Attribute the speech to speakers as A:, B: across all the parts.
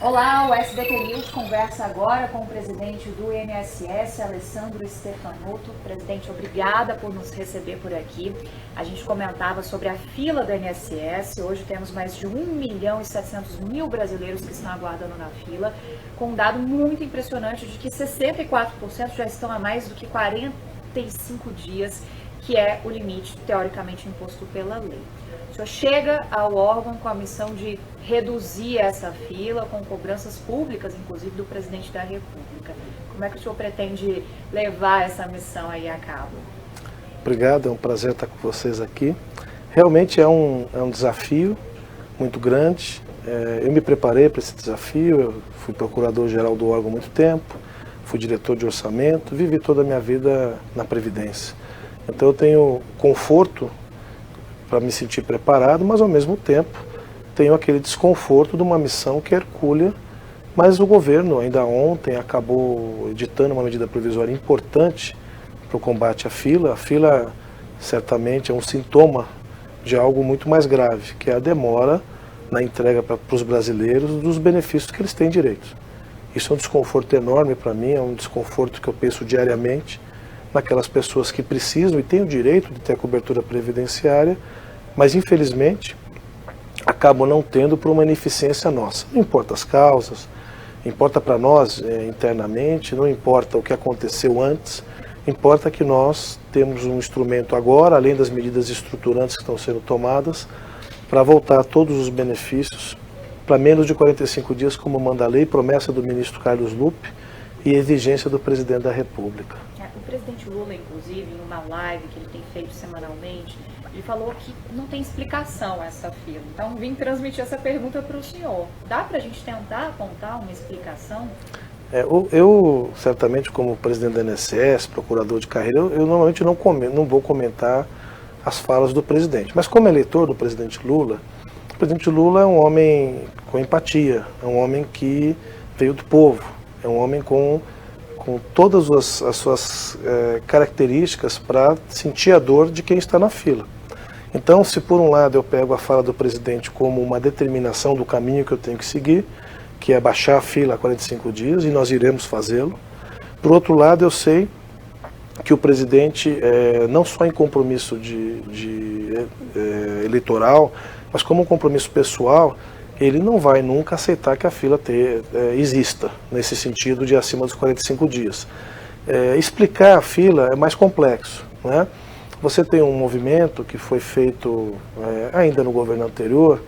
A: Olá, o SBT News conversa agora com o presidente do INSS, Alessandro Stefanotto. Presidente, obrigada por nos receber por aqui. A gente comentava sobre a fila do INSS. Hoje temos mais de 1.700.000 brasileiros que estão aguardando na fila, com um dado muito impressionante de que 64% já estão há mais do que 45 dias, que é o limite teoricamente imposto pela lei. O senhor chega ao órgão com a missão de reduzir essa fila, com cobranças públicas, inclusive do presidente da República. Como é que o senhor pretende levar essa missão aí a cabo?
B: Obrigado, é um prazer estar com vocês aqui. Realmente é um desafio muito grande. Eu me preparei para esse desafio, eu fui procurador-geral do órgão há muito tempo, fui diretor de orçamento, vivi toda a minha vida na Previdência. Então eu tenho conforto para me sentir preparado, mas ao mesmo tempo tenho aquele desconforto de uma missão que é hercúlea, mas o governo ainda ontem acabou editando uma medida provisória importante para o combate à fila. A fila certamente é um sintoma de algo muito mais grave, que é a demora na entrega para os brasileiros dos benefícios que eles têm direito. Isso é um desconforto enorme para mim, é um desconforto que eu penso diariamente naquelas pessoas que precisam e têm o direito de ter a cobertura previdenciária, mas infelizmente acabam não tendo por uma ineficiência nossa. Não importa as causas, importa para nós internamente, não importa o que aconteceu antes, importa que nós temos um instrumento agora, além das medidas estruturantes que estão sendo tomadas, para voltar todos os benefícios para menos de 45 dias, como manda a lei, promessa do ministro Carlos Lupe e exigência do presidente da República.
A: O presidente Lula, inclusive, em uma live que ele tem feito semanalmente, ele falou que não tem explicação essa fila. Então, vim transmitir essa pergunta para o senhor. Dá para a gente tentar apontar uma explicação?
B: Eu, certamente, como presidente da INSS, procurador de carreira, eu normalmente não vou comentar as falas do presidente. Mas como eleitor do presidente Lula, o presidente Lula é um homem com empatia, é um homem que veio do povo, é um homem com todas as suas características para sentir a dor de quem está na fila. Então, se por um lado eu pego a fala do presidente como uma determinação do caminho que eu tenho que seguir, que é baixar a fila a 45 dias, e nós iremos fazê-lo. Por outro lado, eu sei que o presidente, não só em compromisso eleitoral, mas como um compromisso pessoal, ele não vai nunca aceitar que a fila exista, nesse sentido de acima dos 45 dias. Explicar a fila é mais complexo, né? Você tem um movimento que foi feito ainda no governo anterior,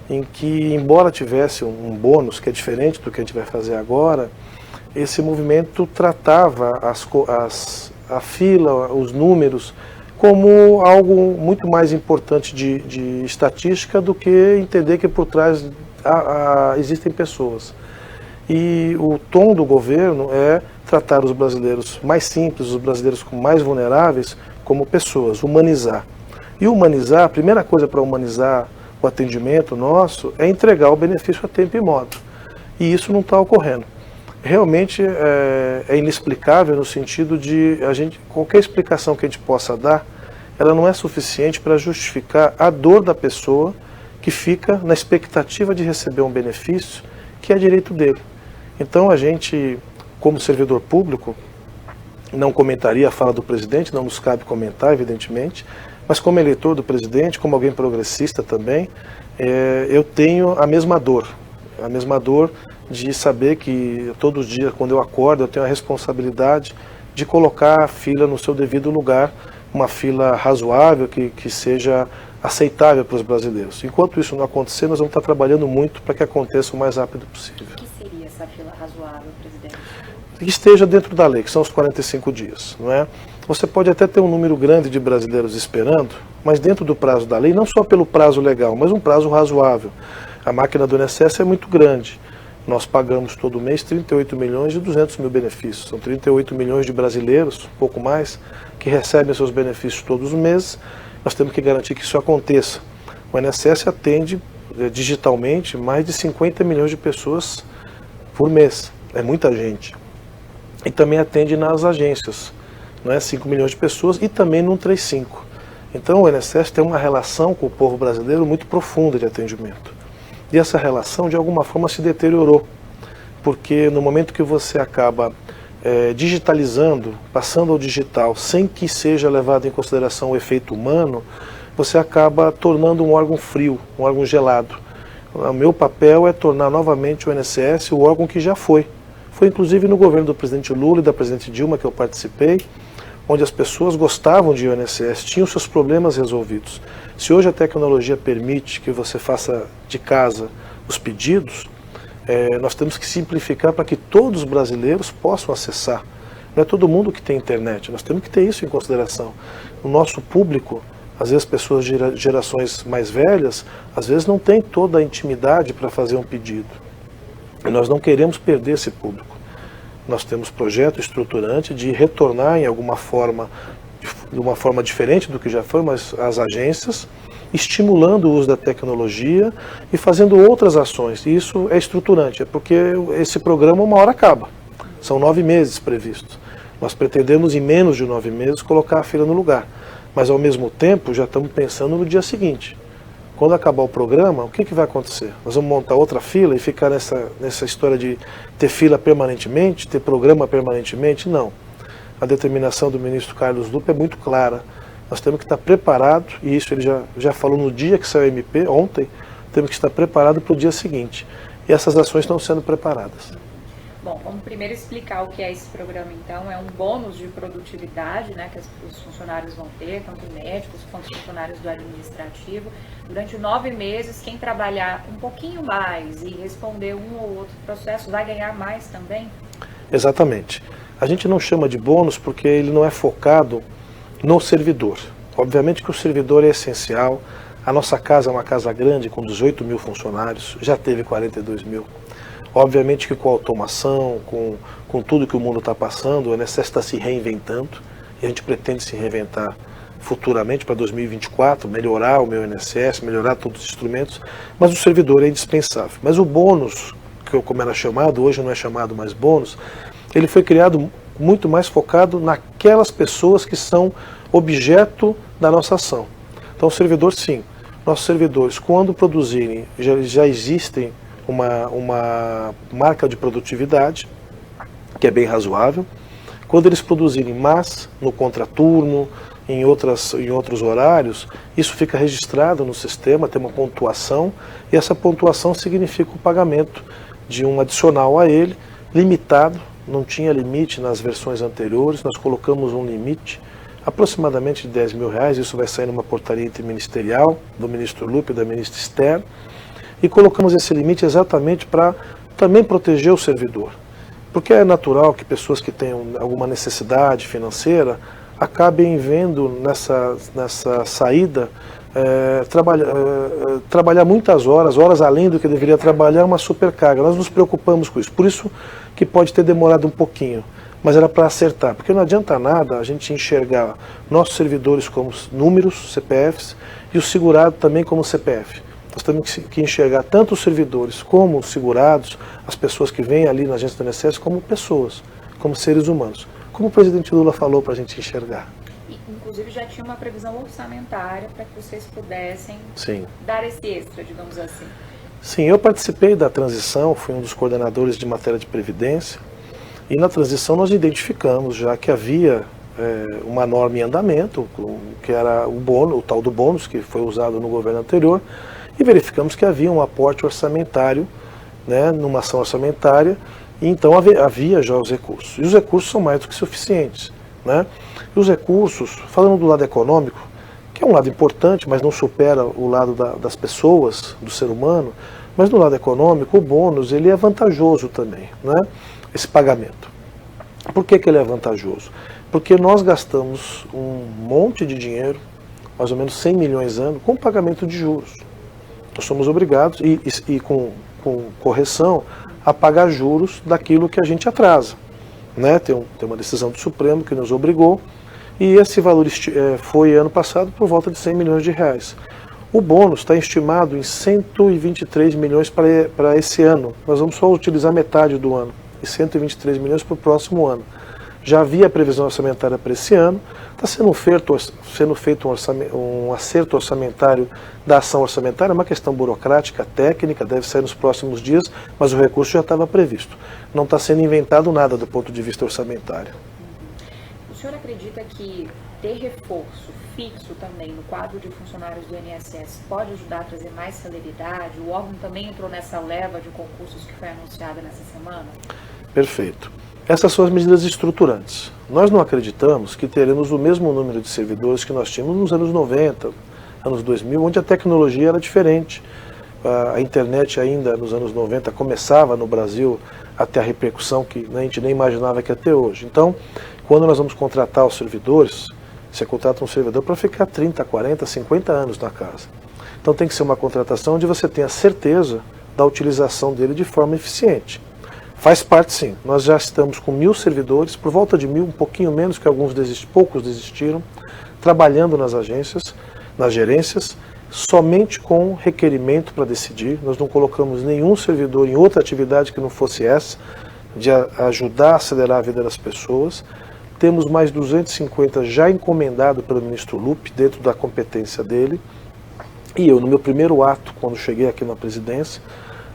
B: em que, embora tivesse um bônus, que é diferente do que a gente vai fazer agora, esse movimento tratava a fila, os números, como algo muito mais importante de estatística do que entender que por trás existem pessoas. E o tom do governo é tratar os brasileiros mais simples, os brasileiros mais vulneráveis, como pessoas, humanizar. E humanizar, a primeira coisa para humanizar o atendimento nosso é entregar o benefício a tempo e modo. E isso não está ocorrendo. Realmente é inexplicável no sentido de qualquer explicação que a gente possa dar, ela não é suficiente para justificar a dor da pessoa que fica na expectativa de receber um benefício que é direito dele. Então a gente, como servidor público, não comentaria a fala do presidente, não nos cabe comentar, evidentemente, mas como eleitor do presidente, como alguém progressista também, eu tenho a mesma dor de saber que todos os dias, quando eu acordo, eu tenho a responsabilidade de colocar a fila no seu devido lugar, uma fila razoável, que seja aceitável para os brasileiros. Enquanto isso não acontecer, nós vamos estar trabalhando muito para que aconteça o mais rápido possível.
A: O que seria essa fila razoável, presidente?
B: Que esteja dentro da lei, que são os 45 dias, não é? Você pode até ter um número grande de brasileiros esperando, mas dentro do prazo da lei, não só pelo prazo legal, mas um prazo razoável. A máquina do INSS é muito grande. Nós pagamos todo mês 38.200.000 benefícios. São 38 milhões de brasileiros, pouco mais, que recebem seus benefícios todos os meses. Nós temos que garantir que isso aconteça. O INSS atende digitalmente mais de 50 milhões de pessoas por mês. É muita gente. E também atende nas agências, não é? 5 milhões de pessoas e também no 135. Então o INSS tem uma relação com o povo brasileiro muito profunda de atendimento. E essa relação de alguma forma se deteriorou. porque no momento que você acaba digitalizando, passando ao digital, sem que seja levado em consideração o efeito humano, você acaba tornando um órgão frio, um órgão gelado. O meu papel é tornar novamente o INSS o órgão que já foi. Foi inclusive no governo do presidente Lula e da presidente Dilma que eu participei, onde as pessoas gostavam de INSS, tinham seus problemas resolvidos. Se hoje a tecnologia permite que você faça de casa os pedidos, nós temos que simplificar para que todos os brasileiros possam acessar. Não é todo mundo que tem internet, nós temos que ter isso em consideração. O nosso público, às vezes pessoas de gerações mais velhas, às vezes não tem toda a intimidade para fazer um pedido. E nós não queremos perder esse público. Nós temos projeto estruturante de retornar em alguma forma, de uma forma diferente do que já foi, mas as agências, estimulando o uso da tecnologia e fazendo outras ações. E isso é estruturante, é porque esse programa uma hora acaba. São 9 meses previstos. Nós pretendemos em menos de 9 meses colocar a fila no lugar. Mas ao mesmo tempo já estamos pensando no dia seguinte. Quando acabar o programa, o que vai acontecer? Nós vamos montar outra fila e ficar nessa história de ter fila permanentemente, ter programa permanentemente? Não. A determinação do ministro Carlos Lupe é muito clara. Nós temos que estar preparados, e isso ele já falou no dia que saiu o MP, ontem, temos que estar preparados para o dia seguinte. E essas ações estão sendo preparadas.
A: Bom, vamos primeiro explicar o que é esse programa, então. É um bônus de produtividade, né, que os funcionários vão ter, tanto médicos quanto funcionários do administrativo. Durante 9 meses, quem trabalhar um pouquinho mais e responder um ou outro processo vai ganhar mais também?
B: Exatamente. A gente não chama de bônus porque ele não é focado no servidor. Obviamente que o servidor é essencial. A nossa casa é uma casa grande, com 18 mil funcionários, já teve 42 mil. Obviamente que com a automação, com tudo que o mundo está passando, o INSS está se reinventando, e a gente pretende se reinventar futuramente para 2024, melhorar o meu INSS, melhorar todos os instrumentos, mas o servidor é indispensável. Mas o bônus, como era chamado, hoje não é chamado mais bônus, ele foi criado muito mais focado naquelas pessoas que são objeto da nossa ação. Então o servidor, sim, nossos servidores, quando produzirem, já existem uma marca de produtividade, que é bem razoável. Quando eles produzirem mais no contraturno, em outros horários, isso fica registrado no sistema, tem uma pontuação, e essa pontuação significa o pagamento de um adicional a ele, limitado, não tinha limite nas versões anteriores, nós colocamos um limite aproximadamente de R$10 mil, isso vai sair numa portaria interministerial do ministro Lupe e da ministra Esther, e colocamos esse limite exatamente para também proteger o servidor. Porque é natural que pessoas que tenham alguma necessidade financeira acabem vendo nessa saída trabalhar muitas horas além do que deveria trabalhar, uma supercarga. Nós nos preocupamos com isso. Por isso que pode ter demorado um pouquinho, mas era para acertar. Porque não adianta nada a gente enxergar nossos servidores como números, CPFs, e o segurado também como CPF. Nós temos que enxergar tanto os servidores como os segurados, as pessoas que vêm ali na agência do INSS, como pessoas, como seres humanos. Como o presidente Lula falou para a gente enxergar.
A: Inclusive já tinha uma previsão orçamentária para que vocês pudessem dar esse extra, digamos assim.
B: Sim, eu participei da transição, fui um dos coordenadores de matéria de previdência, e na transição nós identificamos já que havia uma norma em andamento, que era o tal do bônus, que foi usado no governo anterior, e verificamos que havia um aporte orçamentário, né, numa ação orçamentária, e então havia já os recursos. E os recursos são mais do que suficientes. Né? E os recursos, falando do lado econômico, que é um lado importante, mas não supera o lado das pessoas, do ser humano, mas no lado econômico, o bônus ele é vantajoso também, né? Esse pagamento. Por que ele é vantajoso? Porque nós gastamos um monte de dinheiro, mais ou menos 100 milhões ano, com pagamento de juros. Nós somos obrigados, e com correção, a pagar juros daquilo que a gente atrasa. Né? Tem uma decisão do Supremo que nos obrigou, e esse valor foi ano passado por volta de 100 milhões de reais. O bônus está estimado em 123 milhões para esse ano. Nós vamos só utilizar metade do ano, e 123 milhões para o próximo ano. já havia previsão orçamentária para esse ano, está sendo feito um acerto orçamentário da ação orçamentária, é uma questão burocrática, técnica, deve sair nos próximos dias, mas o recurso já estava previsto. Não está sendo inventado nada do ponto de vista orçamentário.
A: O senhor acredita que ter reforço fixo também no quadro de funcionários do INSS pode ajudar a trazer mais celeridade? O órgão também entrou nessa leva de concursos que foi anunciada nessa semana?
B: Perfeito. Essas são as medidas estruturantes. Nós não acreditamos que teremos o mesmo número de servidores que nós tínhamos nos anos 90, anos 2000, onde a tecnologia era diferente. A internet ainda nos anos 90 começava no Brasil a ter a repercussão que a gente nem imaginava que ia ter hoje. Então, quando nós vamos contratar os servidores, você contrata um servidor para ficar 30, 40, 50 anos na casa. Então tem que ser uma contratação onde você tenha certeza da utilização dele de forma eficiente. Faz parte sim, nós já estamos com 1.000 servidores, por volta de 1.000, um pouquinho menos, que poucos desistiram, trabalhando nas agências, nas gerências, somente com requerimento para decidir. Nós não colocamos nenhum servidor em outra atividade que não fosse essa, de ajudar a acelerar a vida das pessoas. Temos mais 250 já encomendado pelo ministro Lupe, dentro da competência dele. E eu, no meu primeiro ato, quando cheguei aqui na presidência,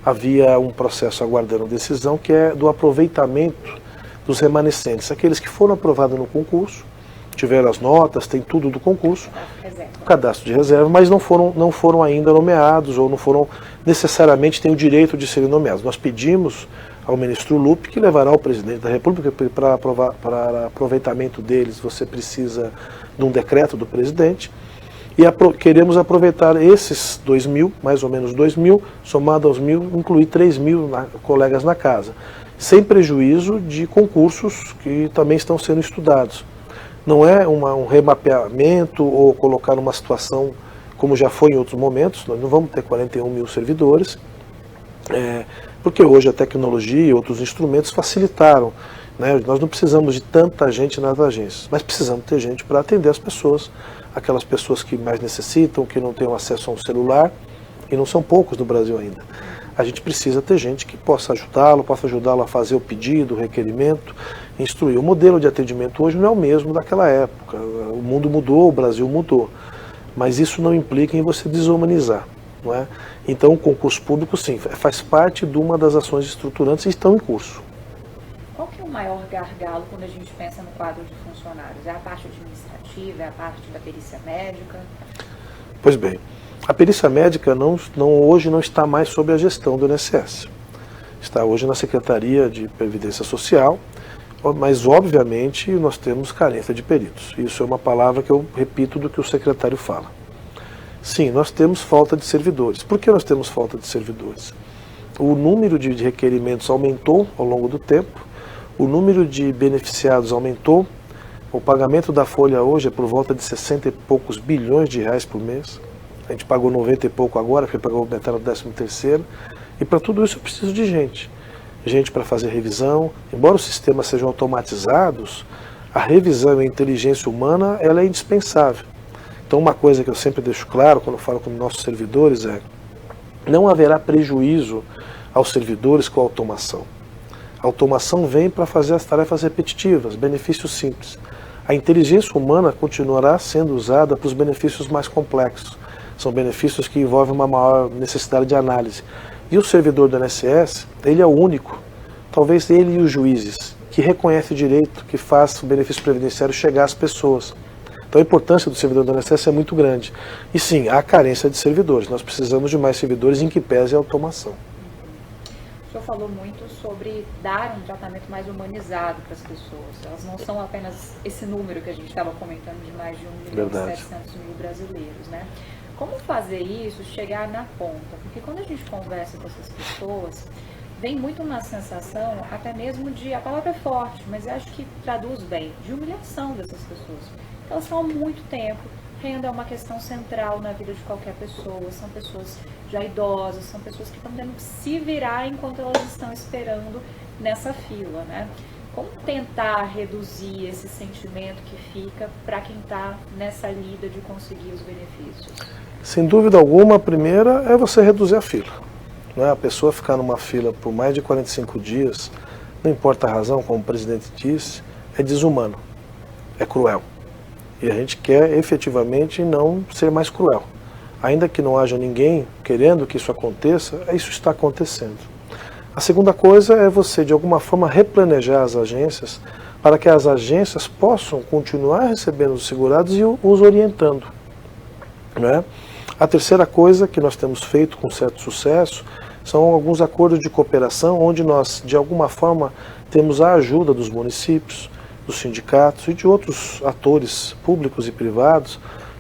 B: havia um processo aguardando decisão, que é do aproveitamento dos remanescentes, aqueles que foram aprovados no concurso, tiveram as notas, tem tudo do concurso, cadastro de reserva, mas não foram ainda nomeados, ou não foram necessariamente têm o direito de serem nomeados. Nós pedimos ao ministro Lupe, que levará ao presidente da República, para aproveitamento deles você precisa de um decreto do presidente, e queremos aproveitar esses 2.000, mais ou menos 2.000, somado aos 1.000, incluir 3.000 colegas na casa, sem prejuízo de concursos que também estão sendo estudados. Não é um remapeamento ou colocar numa situação como já foi em outros momentos. Nós não vamos ter 41.000 servidores, porque hoje a tecnologia e outros instrumentos facilitaram, né? Nós não precisamos de tanta gente nas agências, mas precisamos ter gente para atender as pessoas, aquelas pessoas que mais necessitam, que não têm acesso a um celular, e não são poucos no Brasil ainda. A gente precisa ter gente que possa ajudá-lo a fazer o pedido, o requerimento, instruir. O modelo de atendimento hoje não é o mesmo daquela época. O mundo mudou, o Brasil mudou. Mas isso não implica em você desumanizar, não é? Então o concurso público, sim, faz parte de uma das ações estruturantes e estão em curso.
A: Qual que é o maior gargalo quando a gente pensa no quadro de funcionários? É a parte administrativa, é a parte da perícia médica?
B: Pois bem, a perícia médica hoje não está mais sob a gestão do INSS. Está hoje na Secretaria de Previdência Social, mas obviamente nós temos carência de peritos. Isso é uma palavra que eu repito do que o secretário fala. Sim, nós temos falta de servidores. Por que nós temos falta de servidores? O número de requerimentos aumentou ao longo do tempo, o número de beneficiados aumentou, o pagamento da folha hoje é por volta de 60 e poucos bilhões de reais por mês. A gente pagou 90 e pouco agora, porque pagou metade do 13º. E para tudo isso eu preciso de gente. Gente para fazer revisão. Embora os sistemas sejam automatizados, a revisão e a inteligência humana ela é indispensável. Então uma coisa que eu sempre deixo claro quando eu falo com nossos servidores é: não haverá prejuízo aos servidores com a automação. A automação vem para fazer as tarefas repetitivas, benefícios simples. A inteligência humana continuará sendo usada para os benefícios mais complexos. São benefícios que envolvem uma maior necessidade de análise. E o servidor do INSS, ele é o único, talvez ele e os juízes, que reconhece o direito, que faz o benefício previdenciário chegar às pessoas. Então a importância do servidor do INSS é muito grande. E sim, há carência de servidores. Nós precisamos de mais servidores em que pese a automação.
A: O senhor falou muito sobre dar um tratamento mais humanizado para as pessoas. Elas não são apenas esse número que a gente estava comentando de mais de 1.700.000 brasileiros, né? Como fazer isso chegar na ponta? Porque quando a gente conversa com essas pessoas, vem muito uma sensação, até mesmo de, a palavra é forte, mas eu acho que traduz bem, de humilhação dessas pessoas. Elas estão há muito tempo, renda é uma questão central na vida de qualquer pessoa, são pessoas já idosas, são pessoas que estão tendo que se virar enquanto elas estão esperando nessa fila, né? Como tentar reduzir esse sentimento que fica para quem está nessa lida de conseguir os benefícios?
B: Sem dúvida alguma, a primeira é você reduzir a fila. Não é? A pessoa ficar numa fila por mais de 45 dias, não importa a razão, como o presidente disse, é desumano, é cruel. E a gente quer efetivamente não ser mais cruel. Ainda que não haja ninguém querendo que isso aconteça, isso está acontecendo. A segunda coisa é você, de alguma forma, replanejar as agências para que as agências possam continuar recebendo os segurados e os orientando. Né? A terceira coisa que nós temos feito com certo sucesso são alguns acordos de cooperação onde nós, de alguma forma, temos a ajuda dos municípios, dos sindicatos e de outros atores públicos e privados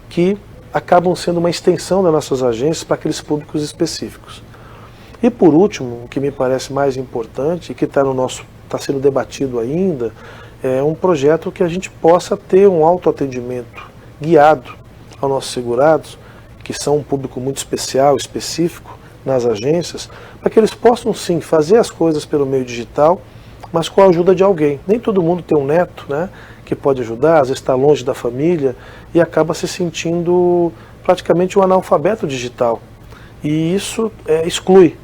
B: que acabam sendo uma extensão das nossas agências para aqueles públicos específicos. E por último, o que me parece mais importante e que está sendo debatido ainda, é um projeto que a gente possa ter um autoatendimento guiado aos nossos segurados, que são um público muito especial, específico nas agências, para que eles possam sim fazer as coisas pelo meio digital, mas com a ajuda de alguém. Nem todo mundo tem um neto, né, que pode ajudar, às vezes está longe da família e acaba se sentindo praticamente um analfabeto digital. E isso exclui.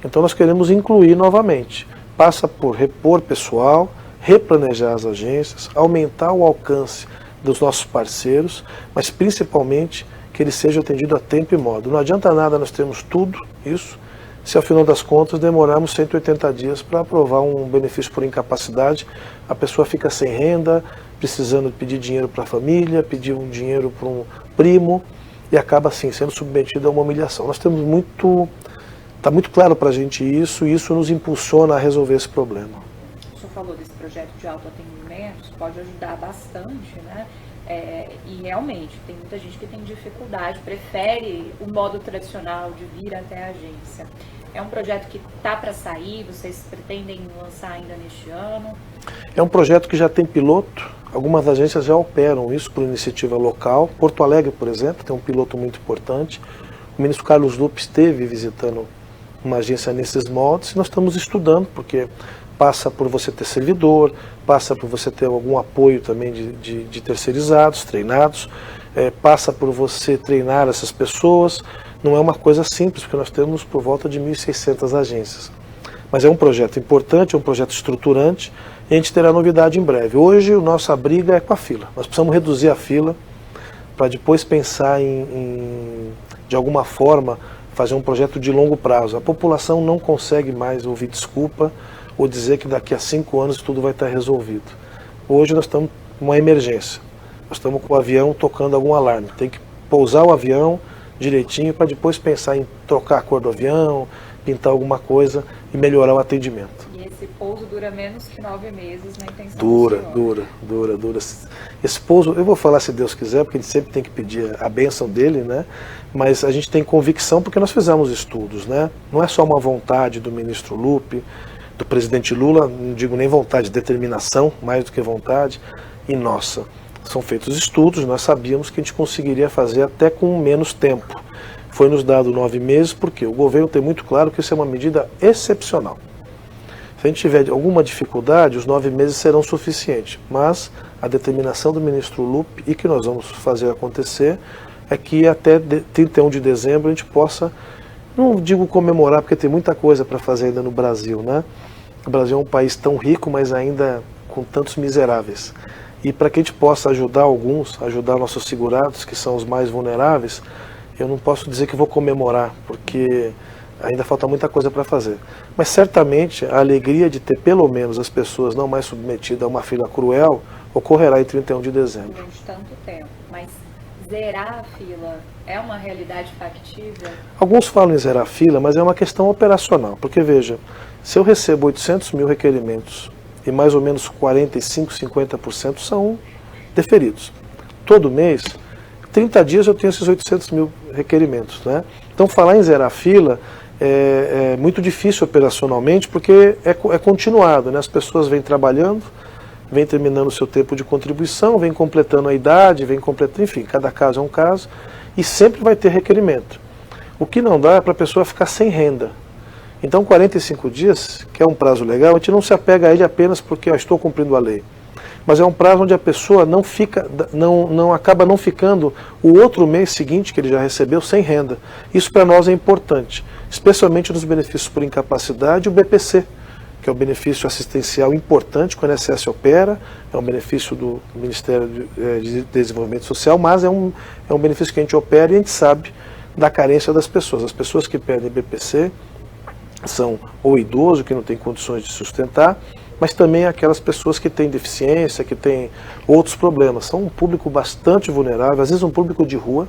B: Então nós queremos incluir novamente. Passa por repor pessoal, replanejar as agências, aumentar o alcance dos nossos parceiros, mas principalmente que ele seja atendido a tempo e modo. Não adianta nada nós termos tudo isso, se ao final das contas demorarmos 180 dias para aprovar um benefício por incapacidade, a pessoa fica sem renda, precisando pedir dinheiro para a família, pedir um dinheiro para um primo, e acaba assim sendo submetido a uma humilhação. Nós temos está muito claro para a gente isso, e isso nos impulsiona a resolver esse problema.
A: O senhor falou desse projeto de autoatendimento, pode ajudar bastante, né? E realmente, tem muita gente que tem dificuldade, prefere o modo tradicional de vir até a agência. É um projeto que está para sair, vocês pretendem lançar ainda neste ano?
B: É um projeto que já tem piloto, algumas agências já operam isso por iniciativa local. Porto Alegre, por exemplo, tem um piloto muito importante. O ministro Carlos Lupe esteve visitando uma agência nesses moldes e nós estamos estudando, porque passa por você ter servidor, passa por você ter algum apoio também de terceirizados, treinados, passa por você treinar essas pessoas. Não é uma coisa simples, porque nós temos por volta de 1.600 agências. Mas é um projeto importante, é um projeto estruturante, e a gente terá novidade em breve. Hoje, a nossa briga é com a fila. Nós precisamos reduzir a fila para depois pensar de alguma forma, fazer um projeto de longo prazo. A população não consegue mais ouvir desculpa ou dizer que daqui a 5 anos tudo vai estar resolvido. Hoje nós estamos com uma emergência. Nós estamos com o avião tocando algum alarme. Tem que pousar o avião direitinho para depois pensar em trocar a cor do avião, pintar alguma coisa e melhorar o atendimento.
A: E esse pouso dura menos que 9 meses na intenção
B: Dura. Esse pouso, eu vou falar se Deus quiser, porque a gente sempre tem que pedir a bênção dele, né? Mas a gente tem convicção porque nós fizemos estudos, né? Não é só uma vontade do ministro Lupe, do presidente Lula, não digo nem vontade, determinação, mais do que vontade, e nossa. São feitos estudos, nós sabíamos que a gente conseguiria fazer até com menos tempo. Foi nos dado 9 meses, porque o governo tem muito claro que isso é uma medida excepcional. Se a gente tiver alguma dificuldade, os 9 meses serão suficientes. Mas a determinação do ministro Lupe, e que nós vamos fazer acontecer, é que até 31 de dezembro a gente possa, não digo comemorar, porque tem muita coisa para fazer ainda no Brasil, né? O Brasil é um país tão rico, mas ainda com tantos miseráveis. E para que a gente possa ajudar alguns, ajudar nossos segurados, que são os mais vulneráveis, eu não posso dizer que vou comemorar, porque ainda falta muita coisa para fazer. Mas certamente a alegria de ter pelo menos as pessoas não mais submetidas a uma fila cruel ocorrerá em 31 de dezembro.
A: Durante tanto tempo, mas zerar a fila é uma realidade factível?
B: Alguns falam em zerar a fila, mas é uma questão operacional, porque veja, se eu recebo 800 mil requerimentos e mais ou menos 45%, 50% são deferidos. Todo mês, 30 dias eu tenho esses 800 mil requerimentos, né? Então falar em zerar a fila é muito difícil operacionalmente, porque é continuado, né? As pessoas vêm trabalhando, vêm terminando o seu tempo de contribuição, vêm completando a idade, vêm completando, enfim, cada caso é um caso, e sempre vai ter requerimento. O que não dá é para a pessoa ficar sem renda. Então 45 dias, que é um prazo legal, a gente não se apega a ele apenas porque estou cumprindo a lei. Mas é um prazo onde a pessoa acaba não ficando o outro mês seguinte que ele já recebeu sem renda. Isso para nós é importante, especialmente nos benefícios por incapacidade e o BPC, que é um benefício assistencial importante que o INSS opera, é um benefício do Ministério de Desenvolvimento Social, mas é um benefício que a gente opera e a gente sabe da carência das pessoas. As pessoas que pedem BPC são ou idosos, que não têm condições de sustentar, mas também aquelas pessoas que têm deficiência, que têm outros problemas. São um público bastante vulnerável, às vezes um público de rua,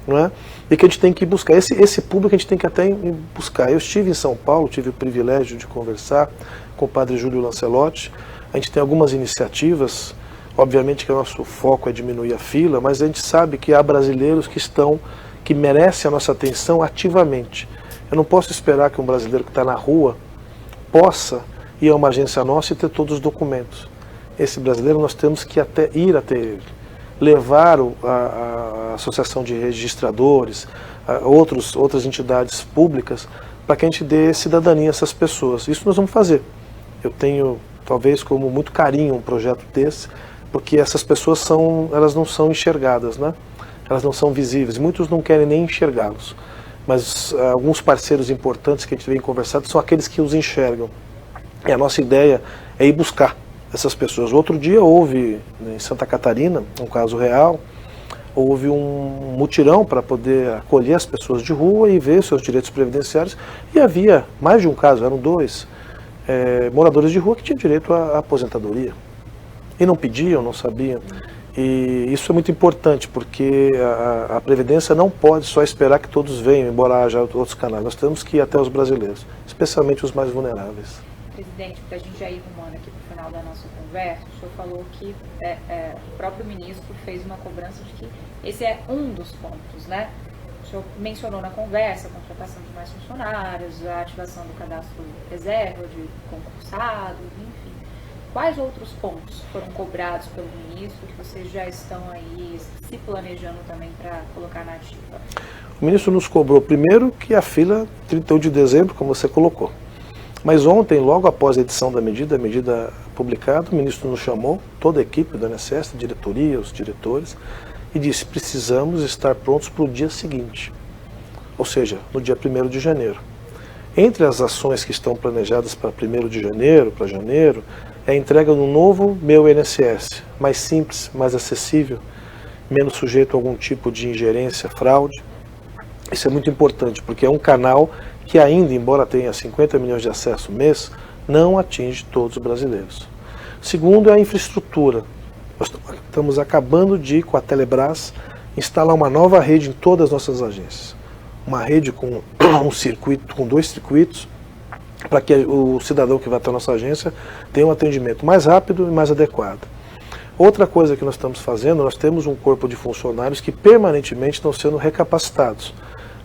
B: não é? E que a gente tem que buscar. Esse público a gente tem que até buscar. Eu estive em São Paulo, tive o privilégio de conversar com o padre Júlio Lancelotti. A gente tem algumas iniciativas, obviamente que o nosso foco é diminuir a fila, mas a gente sabe que há brasileiros que merecem a nossa atenção ativamente. Eu não posso esperar que um brasileiro que está na rua possa ir a uma agência nossa e ter todos os documentos. Esse brasileiro nós temos que até ir até ele, levar a associação de registradores, outras entidades públicas, para que a gente dê cidadania a essas pessoas. Isso nós vamos fazer. Eu tenho, talvez, como muito carinho um projeto desse, porque essas pessoas elas não são enxergadas, né? Elas não são visíveis, muitos não querem nem enxergá-los. Mas alguns parceiros importantes que a gente vem conversando são aqueles que os enxergam. E a nossa ideia é ir buscar essas pessoas. Outro dia houve, em Santa Catarina, um caso real, houve um mutirão para poder acolher as pessoas de rua e ver seus direitos previdenciários. E havia mais de um caso, eram 2, moradores de rua que tinham direito à aposentadoria. E não pediam, não sabiam. E isso é muito importante, porque a Previdência não pode só esperar que todos venham, embora haja outros canais. Nós temos que ir até os brasileiros, especialmente os mais vulneráveis.
A: Presidente, para a gente já ir rumando aqui para o final da nossa conversa, o senhor falou que o próprio ministro fez uma cobrança de que esse é um dos pontos, né? O senhor mencionou na conversa a contratação de mais funcionários, a ativação do cadastro reserva de concursados, enfim. Quais outros pontos foram cobrados pelo ministro que vocês já estão aí se planejando também para colocar na ativa?
B: O ministro nos cobrou primeiro que a fila 31 de dezembro, como você colocou. Mas ontem, logo após a edição da medida, a medida publicada, o ministro nos chamou, toda a equipe do INSS, a diretoria, os diretores, e disse: precisamos estar prontos para o dia seguinte, ou seja, no dia 1º de janeiro. Entre as ações que estão planejadas para 1º de janeiro, para janeiro, é a entrega do novo Meu INSS, mais simples, mais acessível, menos sujeito a algum tipo de ingerência, fraude. Isso é muito importante, porque é um canal que ainda, embora tenha 50 milhões de acessos mês, não atinge todos os brasileiros. Segundo é a infraestrutura. Nós estamos acabando de, com a Telebrás, instalar uma nova rede em todas as nossas agências. Uma rede com um circuito, com 2 circuitos, para que o cidadão que vai até a nossa agência tenha um atendimento mais rápido e mais adequado. Outra coisa que nós estamos fazendo, nós temos um corpo de funcionários que permanentemente estão sendo recapacitados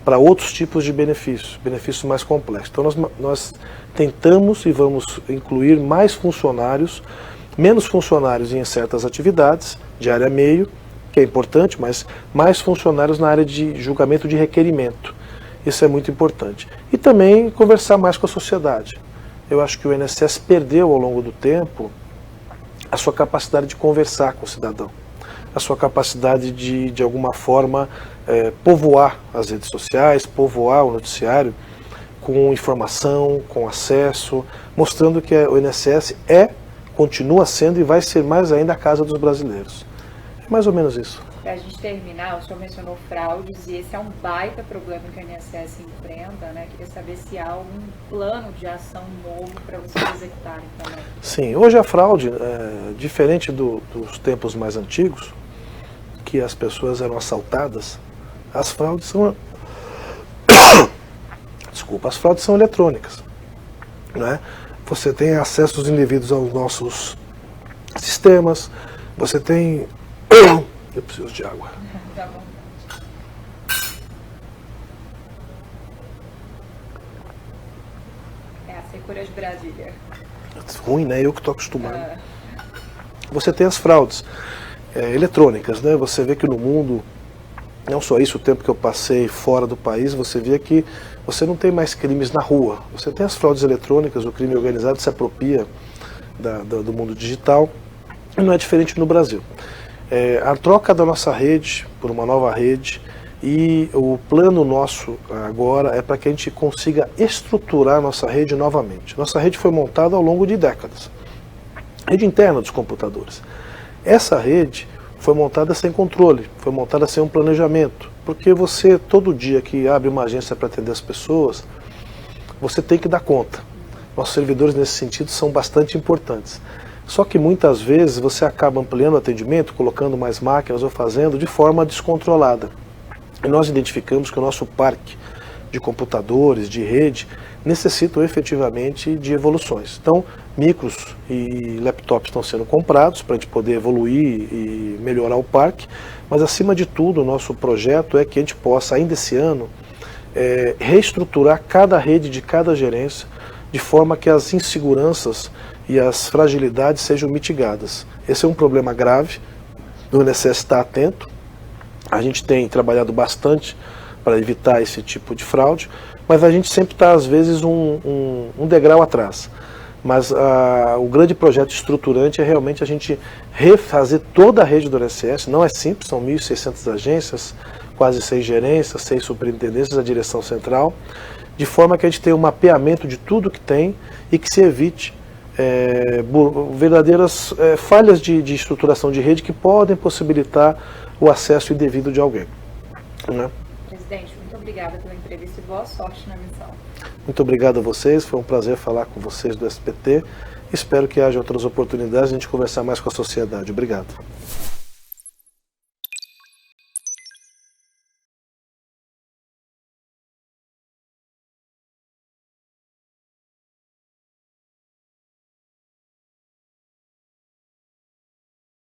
B: para outros tipos de benefícios mais complexos. Então nós tentamos e vamos incluir mais funcionários, menos funcionários em certas atividades, de área meio, que é importante, mas mais funcionários na área de julgamento de requerimento. Isso é muito importante. E também conversar mais com a sociedade. Eu acho que o INSS perdeu ao longo do tempo a sua capacidade de conversar com o cidadão, a sua capacidade de alguma forma, povoar as redes sociais, povoar o noticiário com informação, com acesso, mostrando que o INSS continua sendo e vai ser mais ainda a casa dos brasileiros. É mais ou menos isso.
A: Para a gente terminar, o senhor mencionou fraudes e esse é um baita problema que a INSS enfrenta, né? Queria saber se há algum plano de ação novo para vocês executarem também.
B: Sim, hoje a fraude, diferente dos tempos mais antigos, que as pessoas eram assaltadas, as fraudes são... Desculpa, as fraudes são eletrônicas, né? Você tem acessos indevidos aos nossos sistemas, você tem... Eu preciso de água.
A: Tá bom. É a Secura de Brasília.
B: Ruim, né? Eu que estou acostumado. Você tem as fraudes eletrônicas, né? Você vê que no mundo, não só isso, o tempo que eu passei fora do país, você vê que você não tem mais crimes na rua. Você tem as fraudes eletrônicas, o crime organizado se apropria do mundo digital, e não é diferente no Brasil. A troca da nossa rede por uma nova rede E o plano nosso agora é para que a gente consiga estruturar nossa rede novamente. Nossa rede foi montada ao longo de décadas. Rede interna dos computadores. Essa rede foi montada sem controle, foi montada sem um planejamento. Porque você, todo dia que abre uma agência para atender as pessoas, você tem que dar conta. Nossos servidores nesse sentido são bastante importantes. Só que muitas vezes você acaba ampliando o atendimento, colocando mais máquinas ou fazendo de forma descontrolada. E nós identificamos que o nosso parque de computadores, de rede, necessitam efetivamente de evoluções. Então, micros e laptops estão sendo comprados para a gente poder evoluir e melhorar o parque, mas acima de tudo o nosso projeto é que a gente possa, ainda esse ano, reestruturar cada rede de cada gerência, de forma que as inseguranças e as fragilidades sejam mitigadas. Esse é um problema grave, o INSS está atento, a gente tem trabalhado bastante para evitar esse tipo de fraude, mas a gente sempre está, às vezes, um degrau atrás. Mas o grande projeto estruturante é realmente a gente refazer toda a rede do INSS. Não é simples, são 1.600 agências, quase 6 gerências, 6 superintendências da direção central, de forma que a gente tenha um mapeamento de tudo que tem e que se evite verdadeiras falhas de estruturação de rede que podem possibilitar o acesso indevido de alguém, né?
A: Presidente, muito obrigada pela entrevista e boa sorte na missão.
B: Muito obrigado a vocês, foi um prazer falar com vocês do SBT. Espero que haja outras oportunidades de a gente conversar mais com a sociedade. Obrigado.